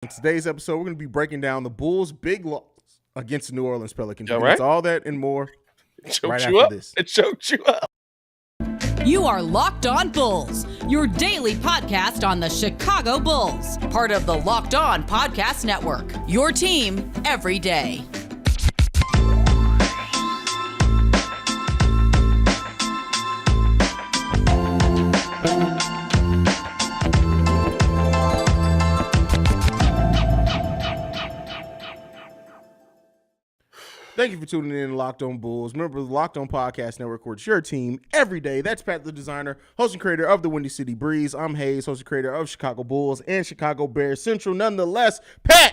In today's episode, we're going to be breaking down the Bulls' big loss against the New Orleans Pelicans. All right. It's all that and more right you after up. this. It choked you up. You are Locked On Bulls, your daily podcast on the Chicago Bulls, part of the Locked On Podcast Network, your team every day. Thank you for tuning in to Locked On Bulls. Remember, the Locked On Podcast Network, where it's your team every day. That's Pat, the designer, host and creator of the Windy City Breeze. I'm Haize, host and creator of Chicago Bulls and Chicago Bears Central. Nonetheless, Pat,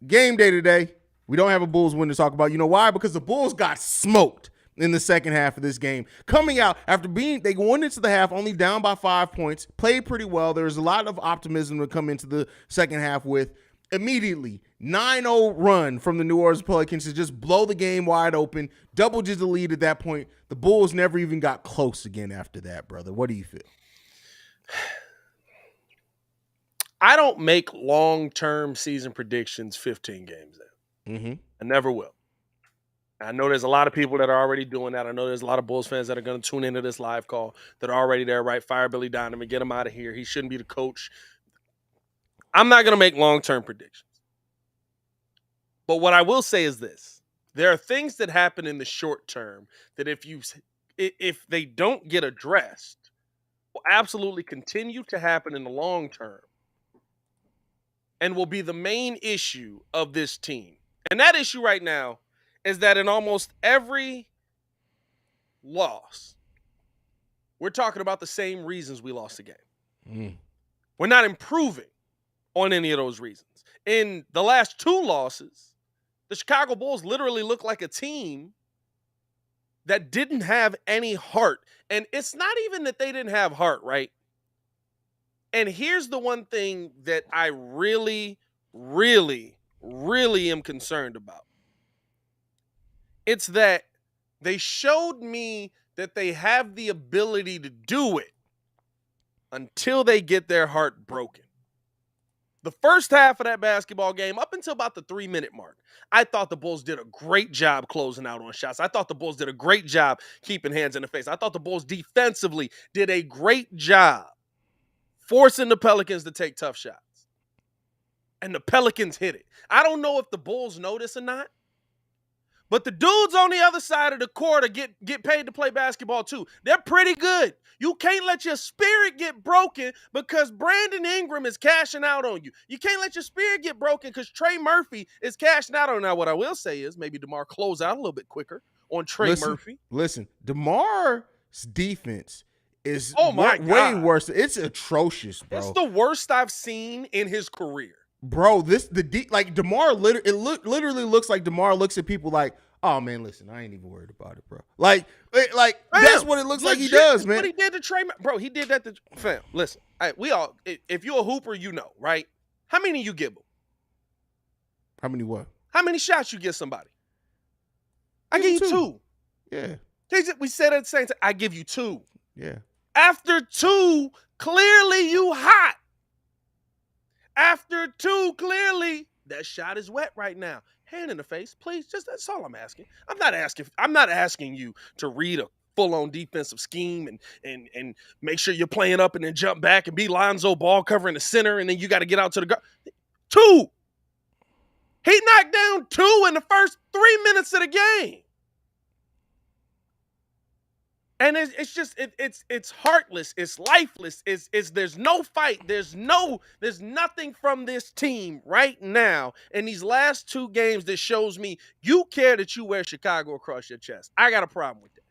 game day today. We don't have a Bulls win to talk about. You know why? Because the Bulls got smoked in the second half of this game. Coming out after they went into the half only down by 5 points, played pretty well. There was a lot of optimism to come into the second half with. Immediately, 9-0 run from the New Orleans Pelicans to just blow the game wide open, double-digit lead at that point. The Bulls never even got close again after that, brother. What do you feel? I don't make long-term season predictions 15 games in. Mm-hmm. I never will. I know there's a lot of people that are already doing that. I know there's a lot of Bulls fans that are going to tune into this live call that are already there, right? Fire Billy Donovan, get him out of here. He shouldn't be the coach. I'm not going to make long-term predictions. But what I will say is this. There are things that happen in the short term that if they don't get addressed, will absolutely continue to happen in the long term and will be the main issue of this team. And that issue right now is that in almost every loss, we're talking about the same reasons we lost the game. We're not improving on any of those reasons. In the last two losses, the Chicago Bulls literally look like a team that didn't have any heart. And it's not even that they didn't have heart, right? And here's the one thing that I really, really, really am concerned about. It's that they showed me that they have the ability to do it until they get their heart broken. The first half of that basketball game, up until about the 3-minute mark, I thought the Bulls did a great job closing out on shots. I thought the Bulls did a great job keeping hands in the face. I thought the Bulls defensively did a great job forcing the Pelicans to take tough shots. And the Pelicans hit it. I don't know if the Bulls know this or not, but the dudes on the other side of the court are get paid to play basketball too. They're pretty good. You can't let your spirit get broken because Brandon Ingram is cashing out on you. You can't let your spirit get broken because Trey Murphy is cashing out on you. Now, what I will say is maybe DeMar close out a little bit quicker on Trey Murphy. Listen, DeMar's defense is way worse. It's atrocious, bro. It's the worst I've seen in his career. Bro, DeMar literally looks like DeMar looks at people like, oh man, listen, I ain't even worried about it, bro. Like that's what it looks like he does, man. What he did to Trey, bro, he did that to fam. Listen, we all, if you're a hooper, you know, right? How many you give him? How many what? How many shots you give somebody? I give you two. Yeah. We said at the same time, I give you two. Yeah. After two, clearly you hot. After two, clearly that shot is wet right now. Hand in the face, please. Just that's all I'm asking. I'm not asking you to read a full-on defensive scheme and make sure you're playing up and then jump back and be Lonzo Ball covering the center and then you got to get out to the guard. Two. He knocked down two in the first 3 minutes of the game. And it's just it's heartless, it's lifeless, there's no fight, there's nothing from this team right now in these last two games that shows me you care that you wear Chicago across your chest. I got a problem with that.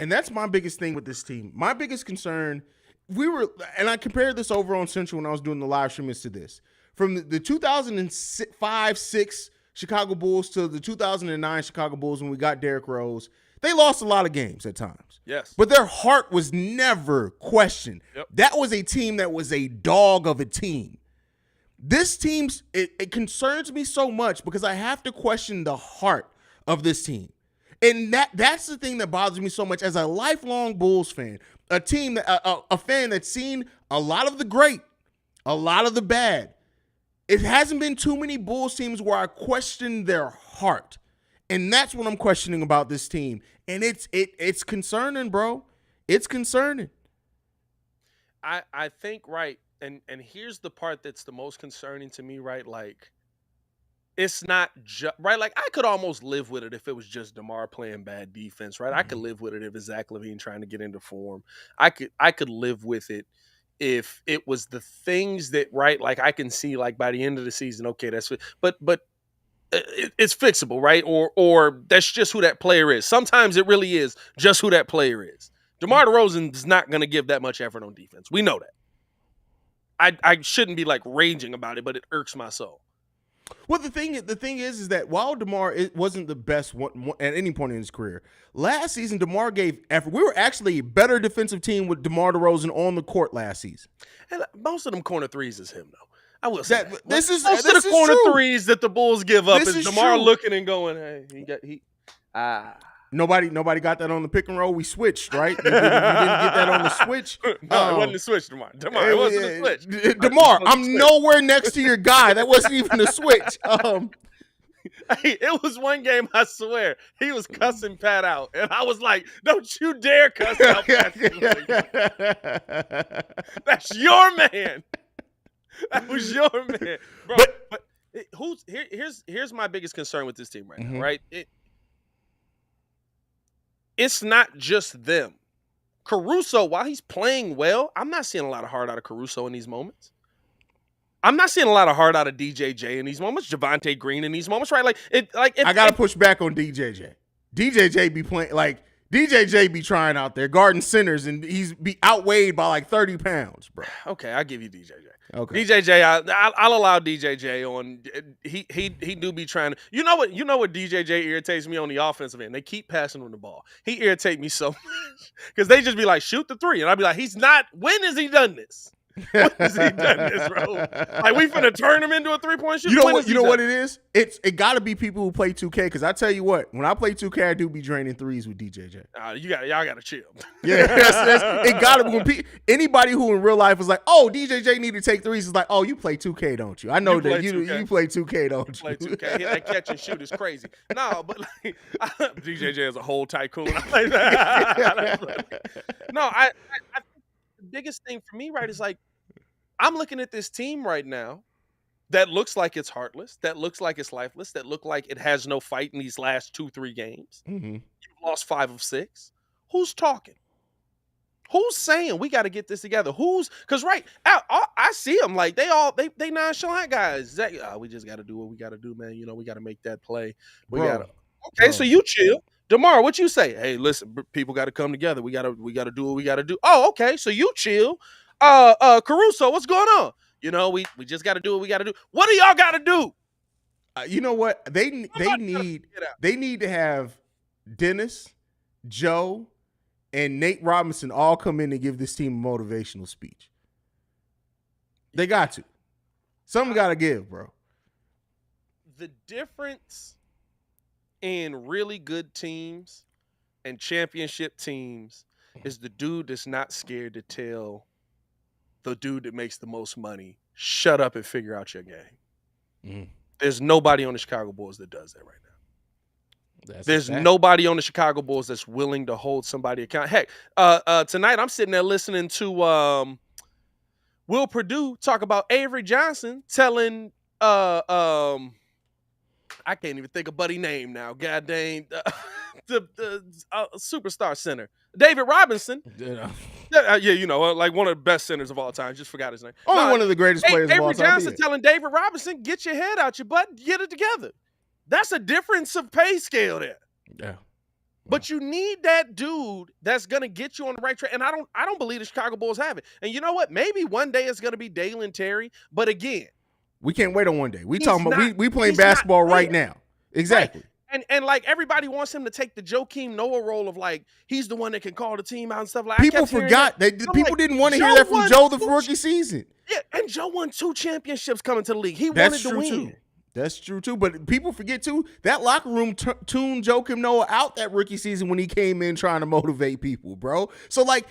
And that's my biggest thing with this team. My biggest concern, and I compared this over on Central when I was doing the live stream, is to this. From the 2005-06 Chicago Bulls to the 2009 Chicago Bulls when we got Derrick Rose, they lost a lot of games at times. Yes. But their heart was never questioned. Yep. That was a team that was a dog of a team. This team's, it concerns me so much because I have to question the heart of this team. And that's the thing that bothers me so much as a lifelong Bulls fan, a team, a fan that's seen a lot of the great, a lot of the bad. it hasn't been too many Bulls teams where I question their heart. And that's what I'm questioning about this team. And it's concerning, bro. It's concerning. I think, right, and here's the part that's the most concerning to me, right? Like, it's not just, right, like, I could almost live with it if it was just DeMar playing bad defense, right? I could live with it if it's Zach LaVine trying to get into form. I could live with it if it was the things that, right, like, I can see, like, by the end of the season, okay, that's it. But it's fixable, right? Or that's just who that player is. Sometimes it really is just who that player is. DeMar DeRozan is not going to give that much effort on defense. We know that. I shouldn't be like raging about it, but it irks my soul. Well, the thing is that while DeMar wasn't the best one at any point in his career, last season DeMar gave effort. We were actually a better defensive team with DeMar DeRozan on the court last season. And most of them corner threes is him, though. I will say that. This is most this of the is corner true. threes that the Bulls give up This is is DeMar true. looking and going, hey, Nobody got that on the pick and roll. We switched, right? You didn't get that on the switch. No, it wasn't the switch, DeMar. DeMar, it wasn't the switch. DeMar, I'm nowhere next to your guy. That wasn't even a switch. Hey, it was one game, I swear, he was cussing Pat out. And I was like, don't you dare cuss out Pat. That's your man. That was your man. Bro, but here's my biggest concern with this team right now, right? It's not just them. Caruso, while he's playing well, I'm not seeing a lot of heart out of Caruso in these moments. I'm not seeing a lot of heart out of DJJ in these moments. Javonte Green in these moments, right? I gotta push back on DJJ. DJJ be playing like DJJ be trying out there guarding centers, and he's be outweighed by like 30 pounds, bro. Okay, I'll give you DJJ. Okay, DJJ, I'll allow DJJ on. He do be trying to. You know what DJJ irritates me on the offensive end? They keep passing him the ball. He irritates me so much because they just be like, shoot the three, and I'll be like, he's not. When has he done this? When has he done this, bro? Like, we finna turn him into a 3-point shooter? You know what it is? It got to be people who play 2K, because I tell you what, when I play 2K, I do be draining threes with DJJ. Y'all gotta chill. Yeah, it got to be. Anybody who in real life is like, oh, DJJ need to take threes, is like, oh, you play 2K, don't you? I know that you play 2K, don't you? Play 2K. Hit that catch and shoot is crazy. No, but like, DJJ is a whole tycoon. Like that. No, I think the biggest thing for me, right, is like, I'm looking at this team right now that looks like it's heartless, that looks like it's lifeless, that look like it has no fight in these last 2-3 games. You've lost 5 of 6. Who's talking? Who's saying we got to get this together? Because right, I see them like they nonchalant guys. We just got to do what we got to do, man. You know, we got to make that play. So you chill. DeMar, what you say? Hey, listen, people got to come together. We got to do what we got to do. Oh, okay. So you chill. Caruso, what's going on? You know, we just got to do what we got to do. What do y'all got to do? You know what? They need to have Dennis, Joe, and Nate Robinson all come in and give this team a motivational speech. They got to. Something got to give, bro. The difference in really good teams and championship teams is the dude that's not scared to tell the dude that makes the most money, shut up and figure out your game. There's nobody on the Chicago Bulls that does that right now. There's nobody on the Chicago Bulls that's willing to hold somebody account. Heck, tonight I'm sitting there listening to Will Perdue talk about Avery Johnson telling I can't even think of Buddy's name now. God dang, the superstar center, David Robinson. Like one of the best centers of all time. Just forgot his name. One of the greatest players of all time. Avery Johnson telling David Robinson, get your head out your butt, get it together. That's a difference of pay scale there. Yeah. But you need that dude that's gonna get you on the right track. And I don't believe the Chicago Bulls have it. And you know what? Maybe one day it's gonna be Dalen Terry. But again, we can't wait on one day. We talking about we playing basketball right now. Exactly. Right. And like everybody wants him to take the Joakim Noah role of like he's the one that can call the team out and stuff like that. People forgot people didn't want to hear that from Joe the rookie season. Yeah, and Joe won 2 championships coming to the league. He wanted to win. Too. That's true too. But people forget too, that locker room tuned Joakim Noah out that rookie season when he came in trying to motivate people, bro. So like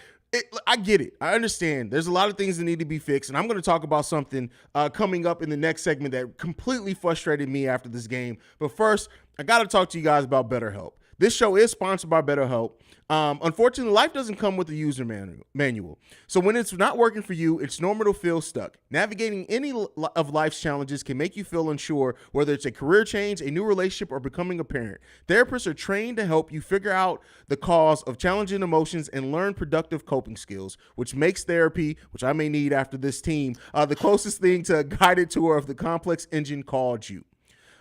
I get it. I understand. There's a lot of things that need to be fixed, and I'm going to talk about something coming up in the next segment that completely frustrated me after this game. But first, I got to talk to you guys about BetterHelp. This show is sponsored by BetterHelp. Unfortunately, life doesn't come with a user manual. So when it's not working for you, it's normal to feel stuck. Navigating any of life's challenges can make you feel unsure, whether it's a career change, a new relationship, or becoming a parent. Therapists are trained to help you figure out the cause of challenging emotions and learn productive coping skills, which makes therapy, which I may need after this team, the closest thing to a guided tour of the complex engine called you.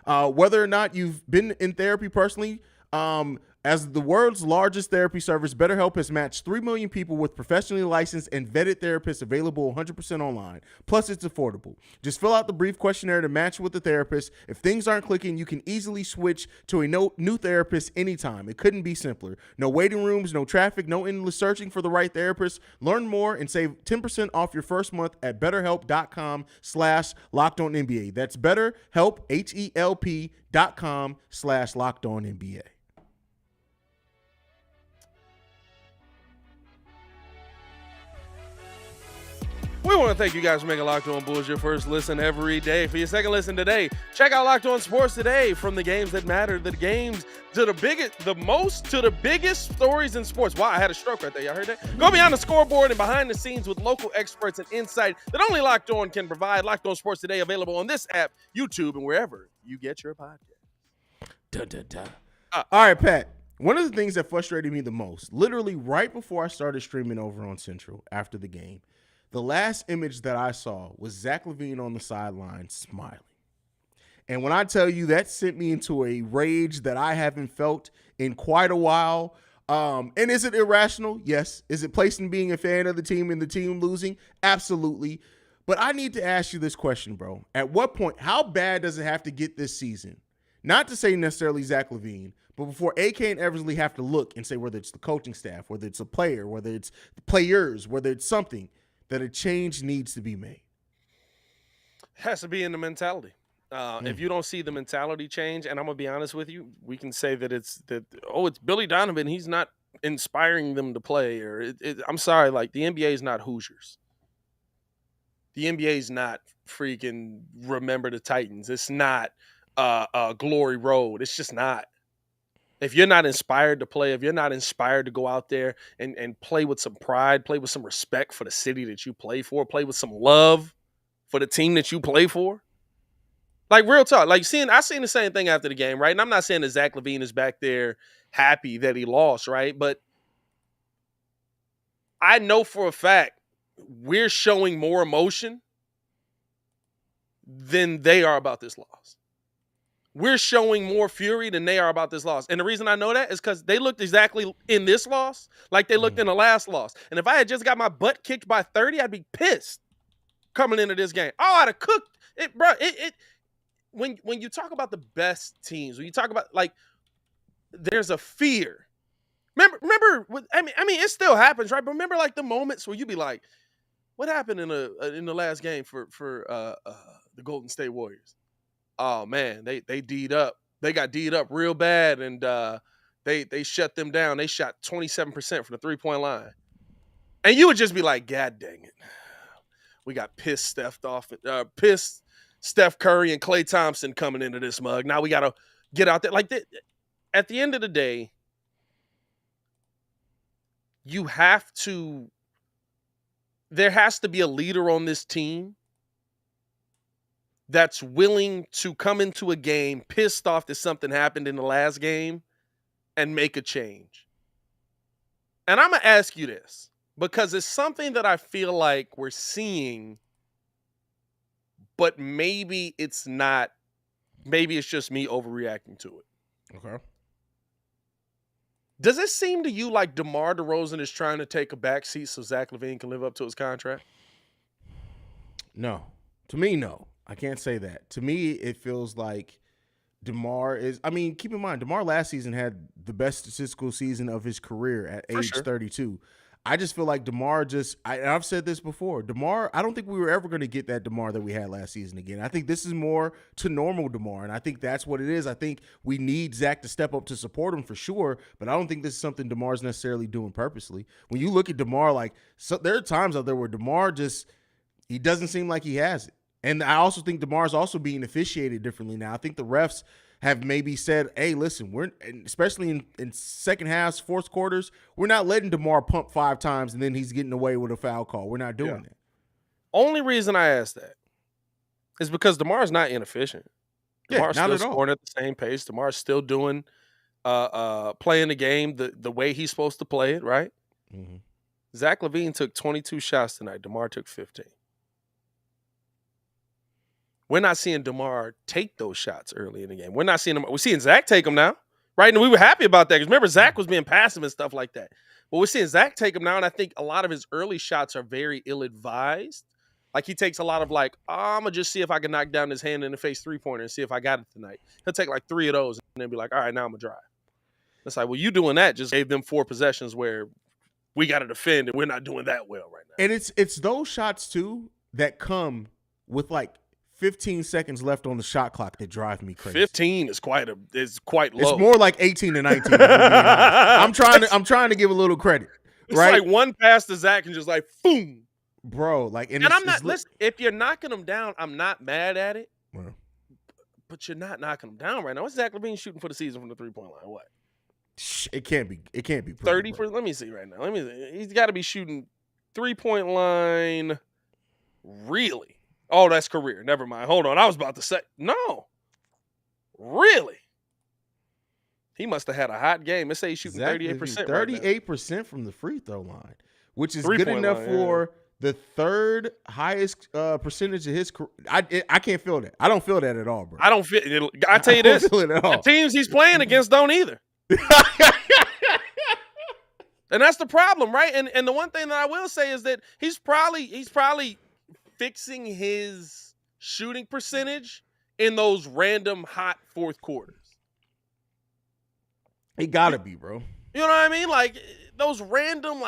Whether or not you've been in therapy personally, as the world's largest therapy service, BetterHelp has matched 3 million people with professionally licensed and vetted therapists available 100% online. Plus, it's affordable. Just fill out the brief questionnaire to match with the therapist. If things aren't clicking, you can easily switch to a new therapist anytime. It couldn't be simpler. No waiting rooms, no traffic, no endless searching for the right therapist. Learn more and save 10% off your first month at betterhelp.com/LockedOnNBA. That's BetterHelp, HELP.com/LockedOnNBA. We want to thank you guys for making Locked On Bulls your first listen every day. For your second listen today, check out Locked On Sports Today. From the games that matter, the games to the biggest stories in sports. Wow, I had a stroke right there. Y'all heard that? Go beyond the scoreboard and behind the scenes with local experts and insight that only Locked On can provide. Locked On Sports Today, available on this app, YouTube, and wherever you get your podcast. All right, Pat. One of the things that frustrated me the most, literally right before I started streaming over on Central after the game, the last image that I saw was Zach LaVine on the sideline smiling. And when I tell you, that sent me into a rage that I haven't felt in quite a while. And is it irrational? Yes. Is it placed in being a fan of the team and the team losing? Absolutely. But I need to ask you this question, bro. At what point, how bad does it have to get this season? Not to say necessarily Zach LaVine, but before AK and Eversley have to look and say whether it's the coaching staff, whether it's a player, whether it's the players, whether it's something, that a change needs to be made? Has to be in the mentality. If you don't see the mentality change, and I'm gonna be honest with you, we can say that it's Billy Donovan. He's not inspiring them to play, or I'm sorry, like the NBA is not Hoosiers. The NBA is not freaking Remember the Titans. It's not Glory Road. It's just not. If you're not inspired to play, if you're not inspired to go out there and play with some pride, play with some respect for the city that you play for, play with some love for the team that you play for. Like, real talk. Like, I seen the same thing after the game, right? And I'm not saying that Zach LaVine is back there happy that he lost, right? But I know for a fact we're showing more emotion than they are about this loss. We're showing more fury than they are about this loss. And the reason I know that is because they looked exactly in this loss like they looked in the last loss. And if I had just got my butt kicked by 30, I'd be pissed coming into this game. Oh, I'd have cooked it, bro. When you talk about the best teams, when you talk about, like, there's a fear. Remember, I mean, it still happens, right? But remember, like, the moments where you be like, what happened in the last game for the Golden State Warriors? Oh man, they D'd up. They got D'd up real bad, and they shut them down. They shot 27% from the 3-point line, and you would just be like, "God dang it, we got pissed Steph Curry and Klay Thompson coming into this mug. Now we got to get out there." Like, at the end of the day, there has to be a leader on this team that's willing to come into a game pissed off that something happened in the last game and make a change. And I'm going to ask you this because it's something that I feel like we're seeing, but maybe it's not. Maybe it's just me overreacting to it. Okay. Does it seem to you like DeMar DeRozan is trying to take a backseat so Zach LaVine can live up to his contract? No. To me, no. I can't say that. To me, it feels like DeMar is, I mean, keep in mind, DeMar last season had the best statistical season of his career at age 32. I just feel like DeMar I've said this before. DeMar, I don't think we were ever going to get that DeMar that we had last season again. I think this is more to normal DeMar, and I think that's what it is. I think we need Zach to step up to support him for sure, but I don't think this is something DeMar's necessarily doing purposely. When you look at DeMar, there are times out there where DeMar he doesn't seem like he has it. And I also think DeMar's also being officiated differently now. I think the refs have maybe said, hey, listen, especially in second halves, fourth quarters, we're not letting DeMar pump 5 times and then he's getting away with a foul call. We're not doing that. Only reason I ask that is because DeMar's not inefficient. DeMar's still scoring at the same pace. DeMar's still doing playing the game the way he's supposed to play it, right? Mm-hmm. Zach LaVine took 22 shots tonight. DeMar took 15. We're not seeing DeMar take those shots early in the game. We're not seeing them. We're seeing Zach take them now, right? And we were happy about that because remember, Zach was being passive and stuff like that. But we're seeing Zach take them now, and I think a lot of his early shots are very ill-advised. Like he takes a lot of I'm going to just see if I can knock down his hand in the face three-pointer and see if I got it tonight. He'll take 3 of those and then be like, all right, now I'm going to drive. It's like, well, you doing that just gave them 4 possessions where we got to defend and we're not doing that well right now. And it's those shots, too, that come with 15 seconds left on the shot clock that drive me crazy. 15 is quite low. It's more like 18 to 19. I'm trying to give a little credit. It's right? like one pass to Zach and just boom. Bro, and I'm not listen, if you're knocking them down, I'm not mad at it. Well, but you're not knocking them down right now. What's Zach LaVine shooting for the season from the 3-point line? What? It can't be 30 for let me see right now. He's got to be shooting 3-point line really. Oh, that's career. Never mind. Hold on. I was about to say, no. Really? He must have had a hot game. Let's say he's shooting 38%. 38% from the free throw line, which is good enough for the third highest percentage of his career. I can't feel that. I don't feel that at all, bro. I don't feel it. I tell you this. Feel it at all. The teams he's playing against don't either. And that's the problem, right? And the one thing that I will say is that he's probably fixing his shooting percentage in those random hot fourth quarters. It gotta be, bro. You know what I mean? Those random,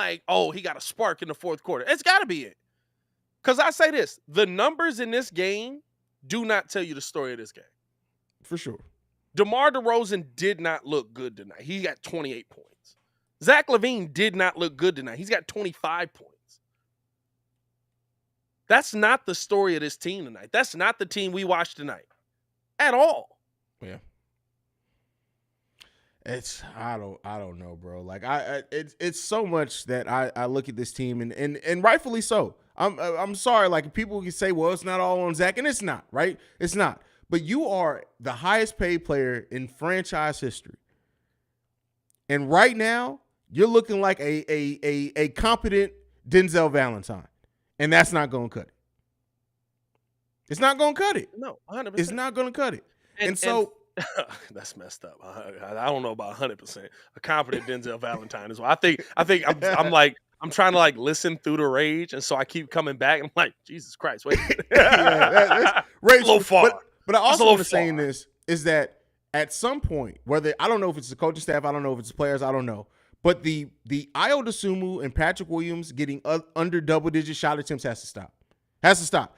he got a spark in the fourth quarter. It's gotta be it. Because I say this, the numbers in this game do not tell you the story of this game. For sure. DeMar DeRozan did not look good tonight. He got 28 points. Zach LaVine did not look good tonight. He's got 25 points. That's not the story of this team tonight. That's not the team we watched tonight at all. Yeah. I don't know, bro. It's so much that I look at this team and rightfully so. I'm sorry. People can say, well, it's not all on Zach, and it's not, right? It's not. But you are the highest paid player in franchise history. And right now, you're looking like a competent Denzel Valentine. And that's not going to cut it. It's not going to cut it. No, 100%. It's not going to cut it. And so that's messed up. I don't know about 100%. A competent Denzel Valentine is what I think I'm trying to listen through the rage, and so I keep coming back. And I'm like, Jesus Christ, wait. That's rage. A little far. But I also want to say in this is that at some point, whether I don't know if it's the coaching staff, I don't know if it's the players, I don't know. But the Ayo Dosunmu and Patrick Williams getting under double-digit shot attempts has to stop. Has to stop.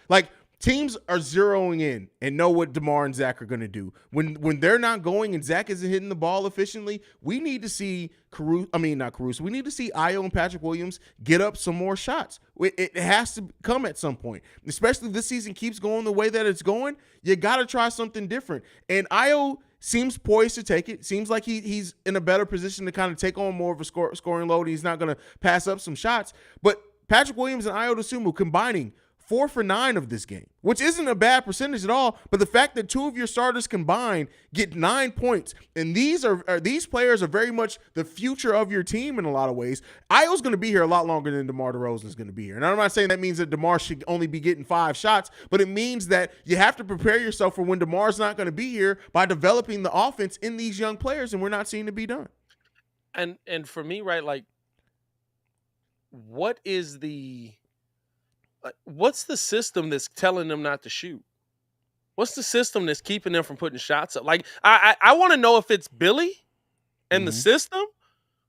Teams are zeroing in and know what DeMar and Zach are going to do. When they're not going and Zach isn't hitting the ball efficiently, we need to see we need to see Ayo and Patrick Williams get up some more shots. It has to come at some point. Especially if this season keeps going the way that it's going, you got to try something different. And Ayo seems poised to take it. Seems like he's in a better position to kind of take on more of a scoring load. He's not going to pass up some shots. But Patrick Williams and Ayo Dosunmu combining 4 for 9 of this game, which isn't a bad percentage at all. But the fact that 2 of your starters combined get 9 points, and these players are very much the future of your team in a lot of ways. Ayo's going to be here a lot longer than DeMar DeRozan is going to be here. And I'm not saying that means that DeMar should only be getting 5 shots, but it means that you have to prepare yourself for when DeMar's not going to be here by developing the offense in these young players, and we're not seeing it be done. And for me, right, what's the system that's telling them not to shoot? What's the system that's keeping them from putting shots up? I want to know if it's Billy and the system,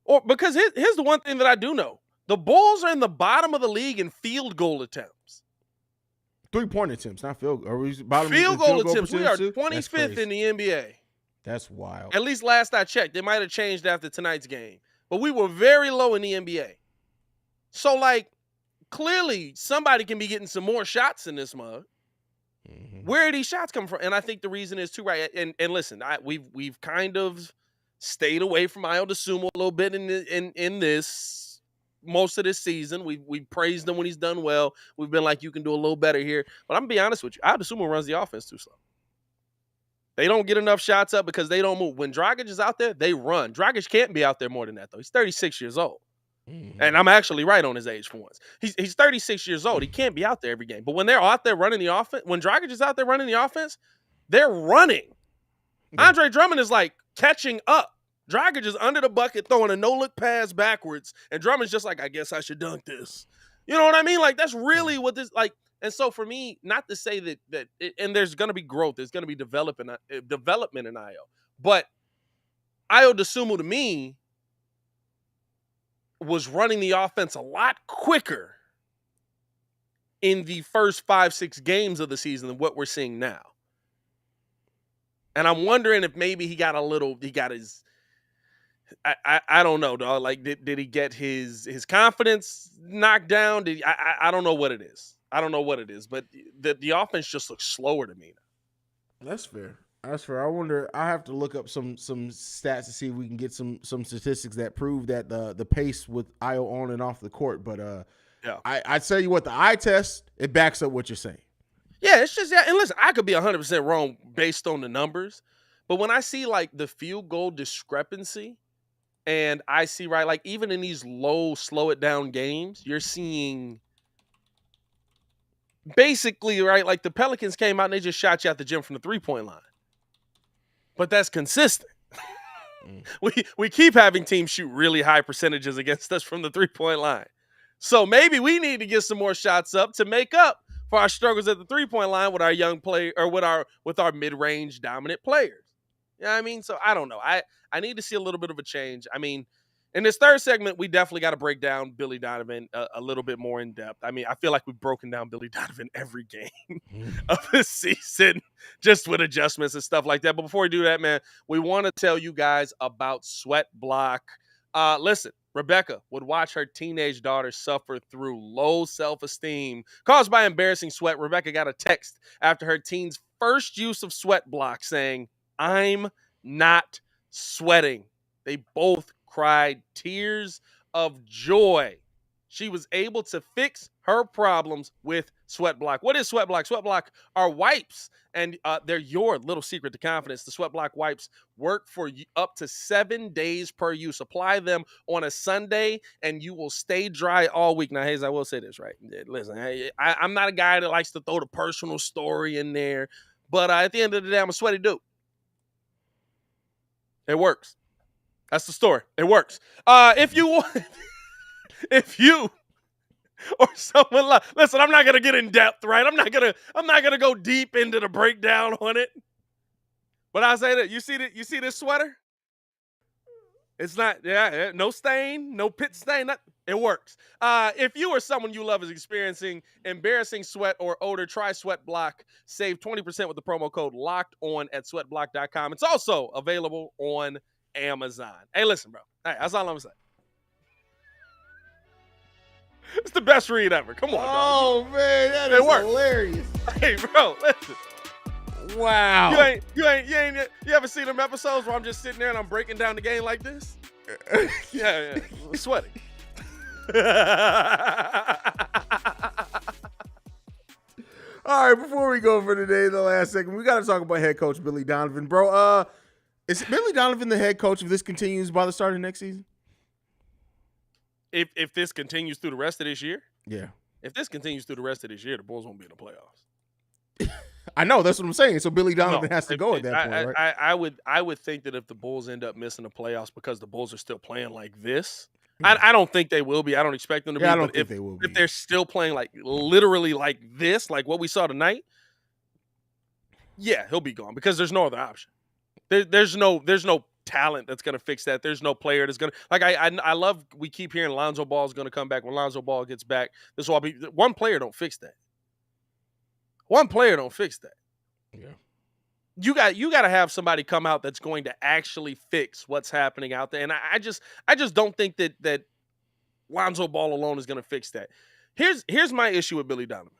or because here's the one thing that I do know. The Bulls are in the bottom of the league in field goal attempts. 3-point attempts, not field goal. Are we bottom Field goal attempts. We are too? 25th in the NBA. That's wild. At least last I checked. It might have changed after tonight's game. But we were very low in the NBA. So, like, clearly somebody can be getting some more shots in this mug. Mm-hmm. Where are these shots coming from? And I think the reason is too, right? And listen, we've kind of stayed away from Ayo Dosunmu a little bit in this most of this season. We praised him when he's done well. We've been like, you can do a little better here. But I'm gonna be honest with you, Ayo Dosunmu runs the offense too slow. They don't get enough shots up because they don't move. When Dragic is out there, they run. Dragic can't be out there more than that, though. He's 36 years old. Mm-hmm. And I'm actually right on his age for once. He's 36 years old. He can't be out there every game. But when they're out there running the offense, when Dragic is out there running the offense, they're running. Yeah. Andre Drummond is like catching up. Dragic is under the bucket throwing a no-look pass backwards, and Drummond's just like, I guess I should dunk this. You know what I mean? Like, that's really what this, like, and so for me, not to say that and there's going to be growth, there's going to be development in Ayo. But Ayo Dosunmu, to me, was running the offense a lot quicker in the first 5-6 games of the season than what we're seeing now. And I'm wondering if maybe he got his, I don't know, dog. Like, did he get his confidence knocked down? I don't know what it is. I don't know what it is, but the offense just looks slower to me now. That's fair. I wonder. I have to look up some stats to see if we can get some statistics that prove that the pace with Ayo on and off the court. But yeah, I tell you what, the eye test, it backs up what you're saying. Yeah, it's just, yeah. And listen, I could be 100% wrong based on the numbers, but when I see like the field goal discrepancy, and I see, right, like even in these low, slow it down games, you're seeing basically, right, like the Pelicans came out and they just shot you out the gym from the 3-point line. But that's consistent. We keep having teams shoot really high percentages against us from the 3-point line. So maybe we need to get some more shots up to make up for our struggles at the 3-point line with our young player or with our mid-range dominant players. You know what I mean? So I don't know. I need to see a little bit of a change. I mean, in this third segment, we definitely got to break down Billy Donovan a little bit more in depth. I mean, I feel like we've broken down Billy Donovan every game of the season, just with adjustments and stuff like that. But before we do that, man, we want to tell you guys about Sweat Block. Listen, Rebecca would watch her teenage daughter suffer through low self-esteem caused by embarrassing sweat. Rebecca got a text after her teen's first use of Sweat Block saying, "I'm not sweating." They both cried tears of joy. She was able to fix her problems with Sweat Block. What is Sweat Block? Sweat Block are wipes, and they're your little secret to confidence. The Sweat Block wipes work for up to 7 days per use. Apply them on a Sunday, and you will stay dry all week. Now, Haize, I will say this, right? Listen, I'm not a guy that likes to throw the personal story in there, but at the end of the day, I'm a sweaty dude. It works. That's the story. It works. If you or someone like, listen, I'm not gonna get in depth, right? I'm not gonna go deep into the breakdown on it. But I say that you see this sweater? It's not, no stain, no pit stain. It works. If you or someone you love is experiencing embarrassing sweat or odor, try Sweat Block. Save 20% with the promo code LOCKEDON at sweatblock.com. It's also available on Amazon. Hey, listen, bro. Hey, that's all I'm gonna say. It's the best read ever. Come on, dog. Oh man, that is hilarious. Hey, bro, listen. Wow. You ever seen them episodes where I'm just sitting there and I'm breaking down the game like this? Yeah. Sweating. All right, before we go for today, the last segment, we got to talk about head coach Billy Donovan, bro. Is Billy Donovan the head coach if this continues by the start of next season? If this continues through the rest of this year? Yeah. If this continues through the rest of this year, the Bulls won't be in the playoffs. I know, that's what I'm saying. So Billy Donovan has to go at that point, right? I would think that if the Bulls end up missing the playoffs because the Bulls are still playing like this, I don't think they will be. I don't expect them to be. I don't think they will be. If they're still playing like literally like this, like what we saw tonight, yeah, he'll be gone because there's no other option. There's no talent that's going to fix that. There's no player that's going to – like I love – we keep hearing Lonzo Ball is going to come back. When Lonzo Ball gets back, this will all be – one player don't fix that. One player don't fix that. Yeah. You got to have somebody come out that's going to actually fix what's happening out there. And I just don't think that Lonzo Ball alone is going to fix that. Here's my issue with Billy Donovan.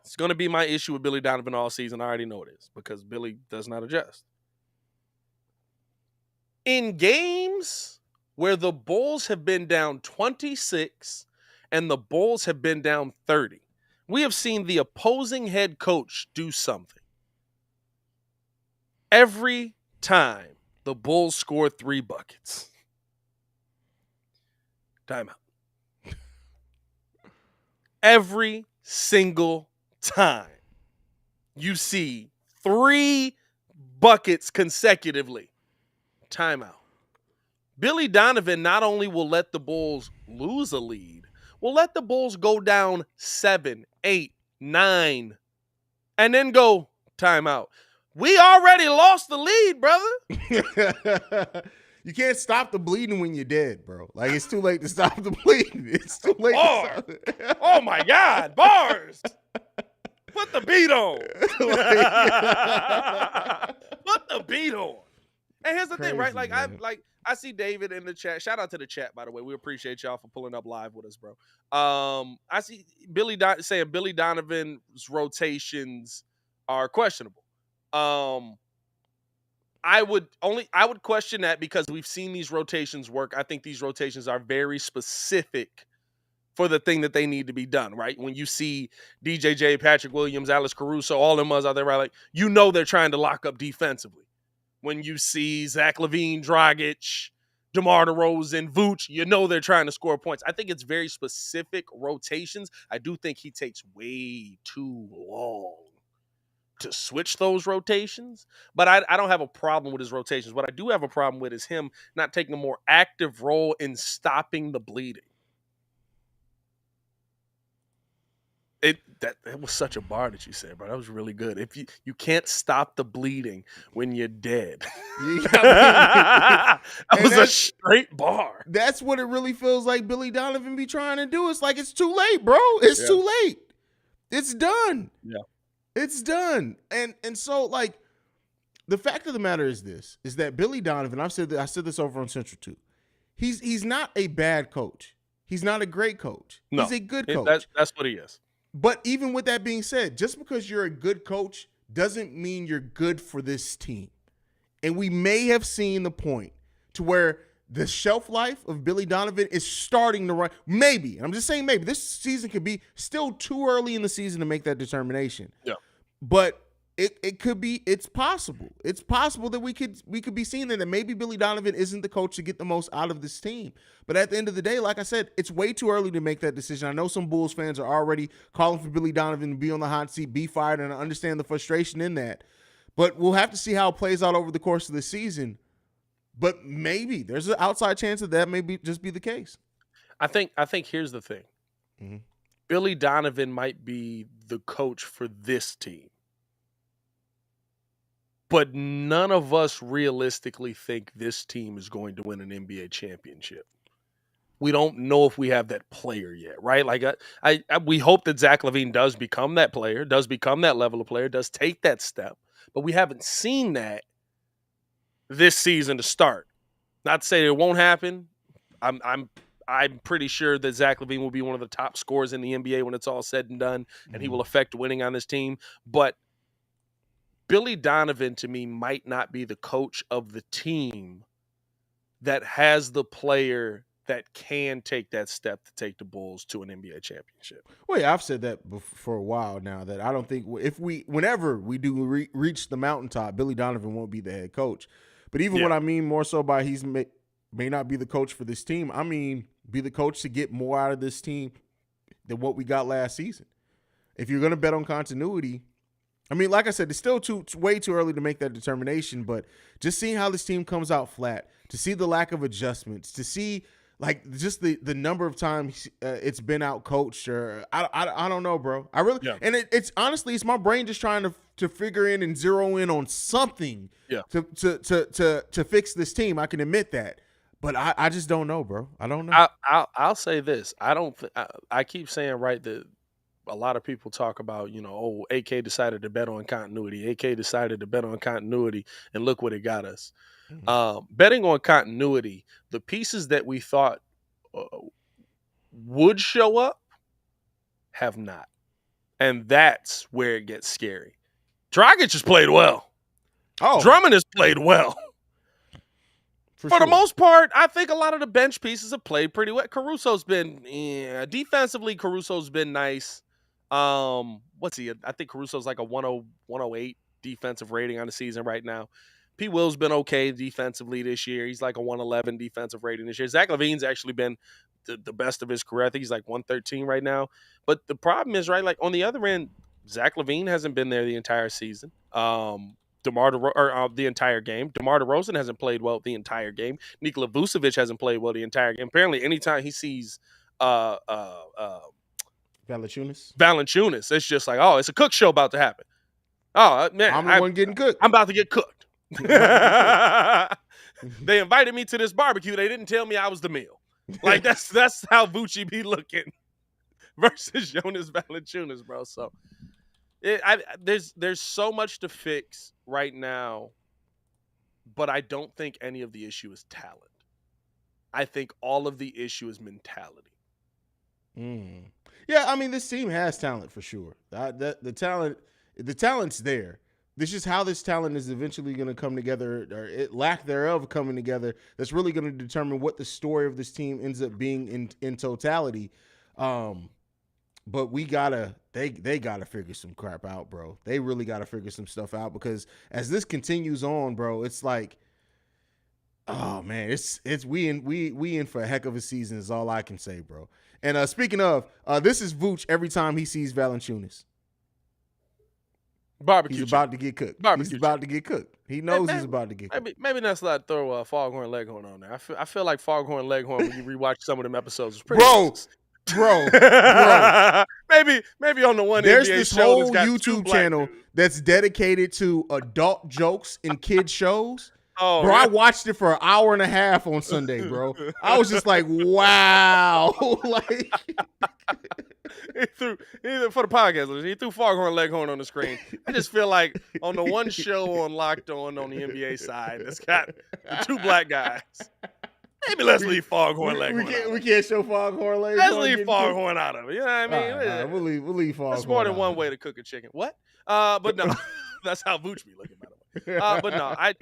It's going to be my issue with Billy Donovan all season. I already know it is because Billy does not adjust. In games where the Bulls have been down 26 and the Bulls have been down 30, we have seen the opposing head coach do something. Every time the Bulls score 3 buckets. Timeout. Every single time you see 3 buckets consecutively. Timeout. Billy Donovan not only will let the Bulls lose a lead, will let the Bulls go down 7, 8, 9, and then go timeout. We already lost the lead, brother. You can't stop the bleeding when you're dead, bro. Like, it's too late to stop the bleeding. It's too late to stop. Oh, my God. Bars. Put the beat on. Put the beat on. And here's the thing, right? Like, I see David in the chat. Shout out to the chat, by the way. We appreciate y'all for pulling up live with us, bro. I see Billy saying Billy Donovan's rotations are questionable. I would question that because we've seen these rotations work. I think these rotations are very specific for the thing that they need to be done, right? When you see DJJ, Patrick Williams, Alex Caruso, all them ones out there, right? Like, you know they're trying to lock up defensively. When you see Zach LaVine, Dragic, DeMar DeRozan, Vooch, you know they're trying to score points. I think it's very specific rotations. I do think he takes way too long to switch those rotations, but I don't have a problem with his rotations. What I do have a problem with is him not taking a more active role in stopping the bleeding. That was such a bar that you said, bro. That was really good. If you can't stop the bleeding when you're dead. That was a straight bar. That's what it really feels like Billy Donovan be trying to do. It's like, it's too late, bro. It's too late. It's done. Yeah. It's done. And so, like, the fact of the matter is this, is that Billy Donovan, I said this over on Central 2. He's not a bad coach. He's not a great coach. No, he's a good coach. That's what he is. But even with that being said, just because you're a good coach doesn't mean you're good for this team. And we may have seen the point to where the shelf life of Billy Donovan is starting to run. Maybe, and I'm just saying maybe, this season could be still too early in the season to make that determination. Yeah. But it could be, it's possible. It's possible that we could be seeing that maybe Billy Donovan isn't the coach to get the most out of this team. But at the end of the day, like I said, it's way too early to make that decision. I know some Bulls fans are already calling for Billy Donovan to be on the hot seat, be fired, and I understand the frustration in that. But we'll have to see how it plays out over the course of the season. But maybe there's an outside chance that may just be the case. I think here's the thing. Mm-hmm. Billy Donovan might be the coach for this team. But none of us realistically think this team is going to win an NBA championship. We don't know if we have that player yet, right? Like we hope that Zach LaVine does become that player, does become that level of player, does take that step. But we haven't seen that this season to start. Not to say it won't happen. I'm pretty sure that Zach LaVine will be one of the top scorers in the NBA when it's all said and done, and he will affect winning on this team. But Billy Donovan, to me, might not be the coach of the team that has the player that can take that step to take the Bulls to an NBA championship. Well, yeah, I've said that for a while now, that I don't think whenever we do reach the mountaintop, Billy Donovan won't be the head coach. But even what I mean more so by he's may not be the coach for this team, I mean be the coach to get more out of this team than what we got last season. If you're going to bet on continuity, I mean, like I said, it's still way too early to make that determination, but just seeing how this team comes out flat, to see the lack of adjustments, to see like just the number of times it's been out coached, or I don't know, bro. I really and it's honestly, it's my brain just trying to to figure in and zero in on something to fix this team. I can admit that. But I just don't know, bro. I don't know. I'll say this. I keep saying, right, that a lot of people talk about, AK decided to bet on continuity. AK decided to bet on continuity, and look what it got us. Betting on continuity, the pieces that we thought would show up have not. And that's where it gets scary. Dragic has played well. Drummond has played well. For the most part, I think a lot of the bench pieces have played pretty well. Caruso's been defensively. Caruso's been nice. What's he? I think Caruso's like a 108 defensive rating on the season right now. P. Will's been okay defensively this year. He's like a 111 defensive rating this year. Zach LaVine's actually been the best of his career. I think he's like 113 right now. But the problem is, right, like on the other end, Zach LaVine hasn't been there the entire season. The entire game. DeMar DeRozan hasn't played well the entire game. Nikola Vucevic hasn't played well the entire game. Apparently, anytime he sees Valanciunas, it's just like, oh, it's a cook show about to happen. Oh man, I'm the one getting cooked. I'm about to get cooked. They invited me to this barbecue. They didn't tell me I was the meal. Like that's how Vucci be looking versus Jonas Valanciunas, bro. So there's so much to fix right now, but I don't think any of the issue is talent. I think all of the issue is mentality. Yeah, I mean, this team has talent for sure. The talent's there. This is how this talent is eventually going to come together, or lack thereof coming together. That's really going to determine what the story of this team ends up being in totality. But they gotta figure some crap out, bro. They really gotta figure some stuff out, because as this continues on, bro, it's like, oh man, it's we in for a heck of a season is all I can say, bro. And speaking of, this is Vooch every time he sees Valanciunas. Barbecue. He's about to get cooked. He's about to get cooked. He knows he's about to get cooked. Maybe that's not throw a Foghorn Leghorn on there. I feel like Foghorn Leghorn when you rewatch some of them episodes is pretty racist. Bro. maybe on the one there's NBA this show whole YouTube channel that's dedicated to adult jokes and kid shows. Oh, bro, I watched it for an hour and a half on Sunday, bro. I was just like, wow. Like, he threw for the podcast. He threw Foghorn Leghorn on the screen. I just feel like on the one show on Locked On the NBA side that's got the two black guys. Maybe let's leave Foghorn Leghorn. We can't show Foghorn Leghorn. Let's leave Foghorn out of it. You know what I mean? All right, we'll leave Foghorn. There's more than one way to cook a chicken. What? But no, that's how Vooch be looking, by the way. But no, I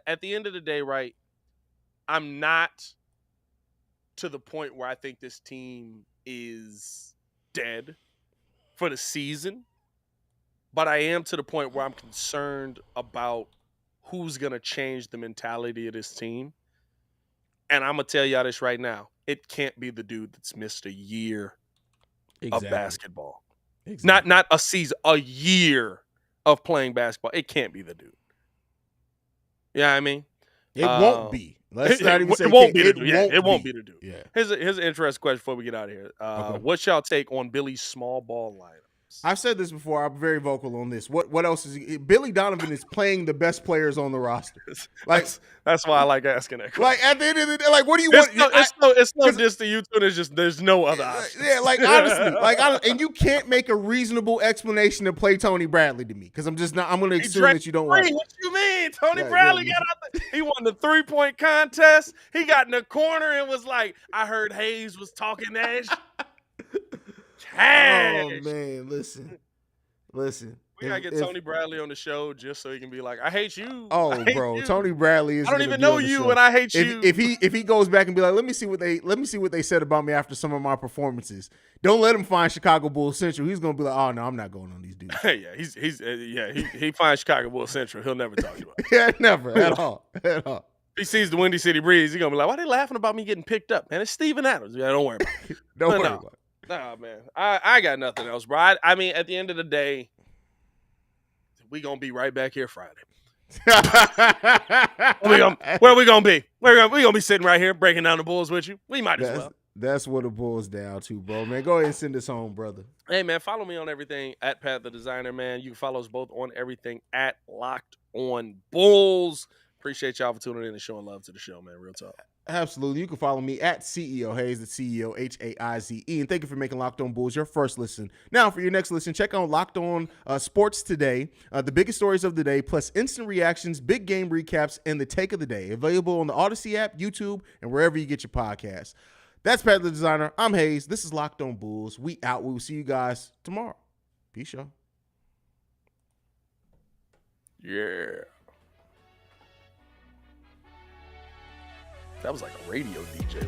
at the end of the day, right, I'm not to the point where I think this team is dead for the season, but I am to the point where I'm concerned about who's going to change the mentality of this team. And I'm going to tell y'all this right now. It can't be the dude that's missed a year of basketball. Exactly. Not a season, a year of playing basketball. It can't be the dude. Yeah, I mean? It won't be. Let's not even say it won't be the dude. It won't be the dude. Yeah. Here's an interesting question before we get out of here. Okay. What's y'all take on Billy's small ball lineup? I've said this before. I'm very vocal on this. What else is he? Billy Donovan is playing the best players on the roster. Like that's why I like asking that question. Like at the end of the day, like what do you want? It's no diss to you two. There's no other option. Yeah, like honestly, and you can't make a reasonable explanation to play Tony Bradley to me, because I'm just not. I'm going to assume that you don't want. What you mean? Tony Bradley got out. He won the 3-point contest. He got in the corner and was like, "I heard Haize was talking ash." Oh man, listen. We gotta get Tony Bradley on the show just so he can be like, "I hate you." Oh, bro, Tony Bradley is. I don't even know you, and I hate you. If he goes back and be like, let me see what they said about me after some of my performances. Don't let him find Chicago Bulls Central. He's gonna be like, oh no, I'm not going on these dudes. He finds Chicago Bulls Central. He'll never talk to you about it. Yeah, never at all. He sees the Windy City Breeze. He's gonna be like, why are they laughing about me getting picked up? Man, it's Steven Adams. Yeah, don't worry about it. Don't worry about it. Nah, man. I got nothing else, bro. I mean, at the end of the day, we gonna be right back here Friday. Where we gonna be? We're gonna be sitting right here breaking down the Bulls with you. We might as well. That's what it boils down to, bro. Man, go ahead and send us home, brother. Hey, man, follow me on everything at Pat the Designer, man. You can follow us both on everything at Locked On Bulls. Appreciate y'all for tuning in and showing love to the show, man. Real talk. Absolutely. You can follow me at CEO Haize, the CEO Haize. And thank you for making Locked On Bulls your first listen. Now, for your next listen, check out Locked On Sports Today, the biggest stories of the day, plus instant reactions, big game recaps, and the take of the day. Available on the Odyssey app, YouTube, and wherever you get your podcasts. That's Pat the Designer. I'm Haize. This is Locked On Bulls. We out. We will see you guys tomorrow. Peace, y'all. Yeah. That was like a radio DJ.